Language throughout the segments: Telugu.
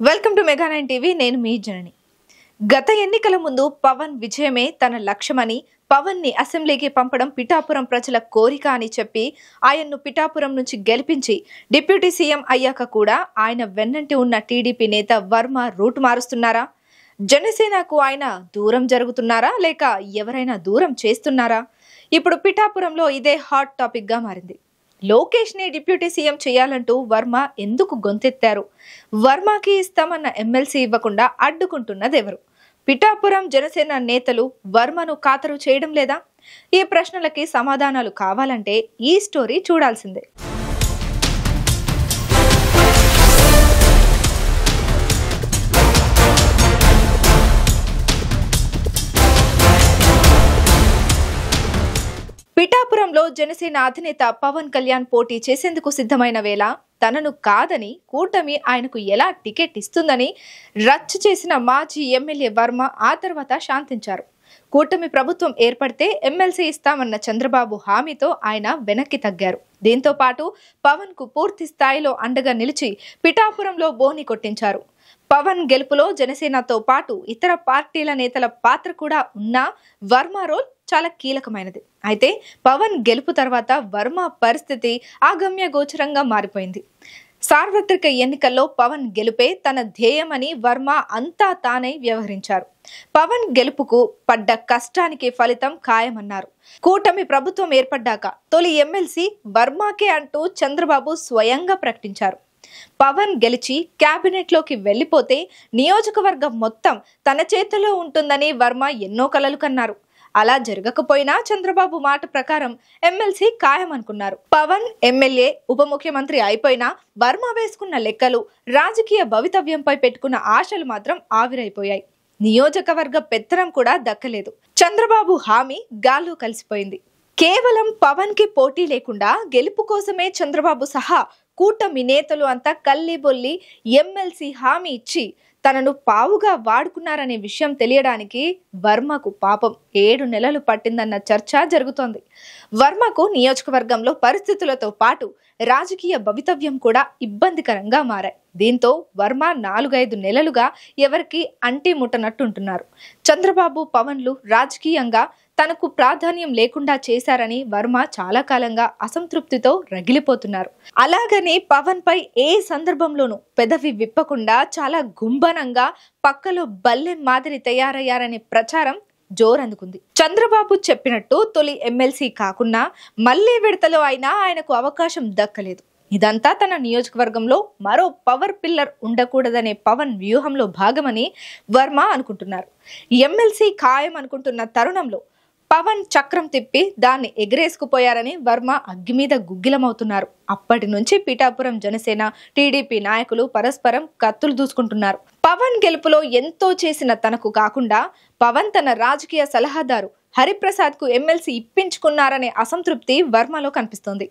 Welcome to mega 9 TV. నేను మీ జనని. గత ఎన్నికల ముందు పవన్ విజయమే తన లక్ష్యమని, పవన్ ని అసెంబ్లీకి పంపడం పిఠాపురం ప్రజల కోరిక అని చెప్పి ఆయన్ను పిఠాపురం నుంచి గెలిపించి డిప్యూటీ సీఎం అయ్యాక కూడా ఆయన వెన్నంటి ఉన్న టీడీపీ నేత వర్మ రూట్ మారుస్తున్నారా? జనసేనకు ఆయన దూరం జరుగుతున్నారా లేక ఎవరైనా దూరం చేస్తున్నారా? ఇప్పుడు పిఠాపురంలో ఇదే హాట్ టాపిక్ గా మారింది. లోకేష్ ని డిప్యూటీ సీఎం చేయాలంటూ వర్మ ఎందుకు గొంతెత్తారు? వర్మకి ఇస్తామన్న ఎమ్మెల్సీ ఇవ్వకుండా అడ్డుకుంటున్నదెవరు? పిఠాపురం జనసేన నేతలు వర్మను ఖాతరు చేయడం లేదా? ఈ ప్రశ్నలకి సమాధానాలు కావాలంటే ఈ స్టోరీ చూడాల్సిందే. పిఠాపురంలో జనసేన అధినేత పవన్ కళ్యాణ్ పోటీ చేసేందుకు సిద్ధమైన వేళ తనను కాదని కూటమి ఆయనకు ఎలా టికెట్ ఇస్తుందని రచ్చ చేసిన మాజీ ఎమ్మెల్యే వర్మ ఆ తర్వాత శాంతించారు. కూటమి ప్రభుత్వం ఏర్పడితే ఎమ్మెల్సీ ఇస్తామన్న చంద్రబాబు హామీతో ఆయన వెనక్కి తగ్గారు. దీంతో పాటు పవన్ కు పూర్తి స్థాయిలో అండగా నిలిచి పిఠాపురంలో బోని కొట్టించారు. పవన్ గెలుపులో జనసేనతో పాటు ఇతర పార్టీల నేతల పాత్ర కూడా ఉన్నా వర్మ రోల్ చాలా కీలకమైనది. అయితే పవన్ గెలుపు తర్వాత వర్మ పరిస్థితి అగమ్య గోచరంగా మారిపోయింది. సార్వత్రిక ఎన్నికల్లో పవన్ గెలుపే తన ధ్యేయమని వర్మ అంతా తానై వ్యవహరించారు. పవన్ గెలుపుకు పడ్డ కష్టానికి ఫలితం ఖాయమన్నారు. కూటమి ప్రభుత్వం ఏర్పడ్డాక తొలి ఎమ్మెల్సీ వర్మకే అంటూ చంద్రబాబు స్వయంగా ప్రకటించారు. పవన్ గెలిచి క్యాబినెట్ లోకి వెళ్లిపోతే నియోజకవర్గం మొత్తం తన చేతిలో ఉంటుందని వర్మ ఎన్నో కలలు కన్నారు. అలా జరగకపోయినా చంద్రబాబు మాట ప్రకారం ఎమ్మెల్సీ ఖాయమనుకున్నారు. పవన్ ఎమ్మెల్యే ఉప ముఖ్యమంత్రి అయిపోయినా వర్మ వేసుకున్న లెక్కలు, రాజకీయ భవితవ్యంపై పెట్టుకున్న ఆశలు మాత్రం ఆవిరైపోయాయి. నియోజకవర్గ పెత్తనం కూడా దక్కలేదు. చంద్రబాబు హామీ గాల్లో కలిసిపోయింది. కేవలం పవన్ కి పోటీ లేకుండా గెలుపు కోసమే చంద్రబాబు సహా కూటమి నేతలు అంతా కల్లిబొల్లి ఎమ్మెల్సీ హామీ ఇచ్చి తనను పావుగా వాడుకున్నారనే విషయం తెలియడానికి వర్మకు పాపం 7 నెలలు పట్టిందన్న చర్చ జరుగుతోంది. వర్మకు నియోజకవర్గంలో పరిస్థితులతో పాటు రాజకీయ భవితవ్యం కూడా ఇబ్బందికరంగా మారాయి. దీంతో వర్మ 4-5 నెలలుగా ఎవరికి అంటి ముట్టనట్టుంటున్నారు. చంద్రబాబు పవన్లు రాజకీయంగా తనకు ప్రాధాన్యం లేకుండా చేశారని వర్మ చాలా కాలంగా అసంతృప్తితో రగిలిపోతున్నారు. అలాగని పవన్ పై ఏ సందర్భంలోనూ పెదవి విప్పకుండా చాలా గుంభనంగా పక్కలో బల్లెం మాదిరి తయారయ్యారనే ప్రచారం జోరందుకుంది. చంద్రబాబు చెప్పినట్టు తొలి ఎమ్మెల్సీ కాకున్నా మళ్లీ విడతలో అయినా ఆయనకు అవకాశం దక్కలేదు. ఇదంతా తన నియోజకవర్గంలో మరో పవర్ పిల్లర్ ఉండకూడదనే పవన్ వ్యూహంలో భాగమని వర్మ అనుకుంటున్నారు. ఎమ్మెల్సీ ఖాయం అనుకుంటున్న తరుణంలో పవన్ చక్రం తిప్పి దాన్ని ఎగరేసుకుపోయారని వర్మ అగ్గి మీద గుగ్గిలమవుతున్నారు. అప్పటి నుంచి పిఠాపురం జనసేన టీడీపీ నాయకులు పరస్పరం కత్తులు దూసుకుంటున్నారు. పవన్ గెలుపులో ఎంతో చేసిన తనకు కాకుండా పవన్ తన రాజకీయ సలహాదారు హరిప్రసాద్ కు ఎమ్మెల్సీ ఇప్పించుకున్నారనే అసంతృప్తి వర్మలో కనిపిస్తోంది.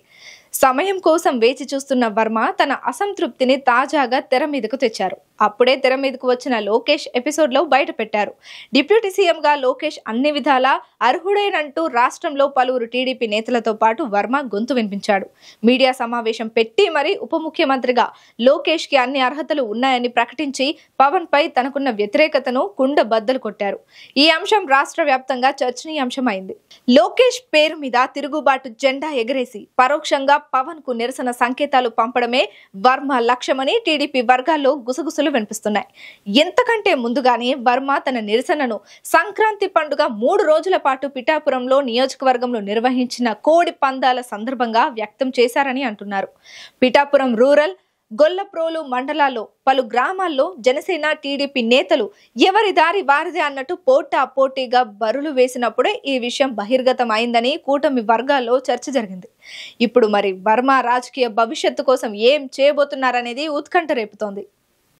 సమయం కోసం వేచి చూస్తున్న వర్మ తన అసంతృప్తిని తాజాగా తెర మీదకు తెచ్చారు. అప్పుడే తెర మీదకు వచ్చిన లోకేష్ ఎపిసోడ్ లో బయట పెట్టారు. డిప్యూటీ సీఎం గా లోకేష్ అన్ని విధాలా అర్హుడేనంటూ రాష్ట్రంలో పలువురు టీడీపీ నేతలతో పాటు వర్మ గొంతు వినిపించాడు. మీడియా సమావేశం పెట్టి మరీ ఉప ముఖ్యమంత్రిగా లోకేష్ కి అన్ని అర్హతలు ఉన్నాయని ప్రకటించి పవన్ పై తనకున్న వ్యతిరేకతను కుండ బద్దలు కొట్టారు. ఈ అంశం రాష్ట్ర వ్యాప్తంగా చర్చనీయాంశమైంది. లోకేష్ పేరు మీద తిరుగుబాటు జెండా ఎగరేసి పరోక్షంగా పవన్ కు నిరసన సంకేతాలు పంపడమే వర్మ లక్ష్యమని టీడీపీ వర్గాల్లో గుసగుసలు వినిపిస్తున్నాయి. ఎంతకంటే ముందుగానే వర్మ తన నిరసనను సంక్రాంతి పండుగ 3 రోజుల పాటు పిఠాపురంలో నియోజకవర్గంలో నిర్వహించిన కోడి పందాల సందర్భంగా వ్యక్తం చేశారని అంటున్నారు. పిఠాపురం రూరల్, గొల్లప్రోలు మండలాల్లో పలు గ్రామాల్లో జనసేన టీడీపీ నేతలు ఎవరి దారి వారిదే అన్నట్టు పోటాపోటీగా బరులు వేసినప్పుడే ఈ విషయం బహిర్గతం అయిందని కూటమి వర్గాల్లో చర్చ జరిగింది. ఇప్పుడు మరి వర్మ రాజకీయ భవిష్యత్తు కోసం ఏం చేయబోతున్నారనేది ఉత్కంఠ రేపుతోంది.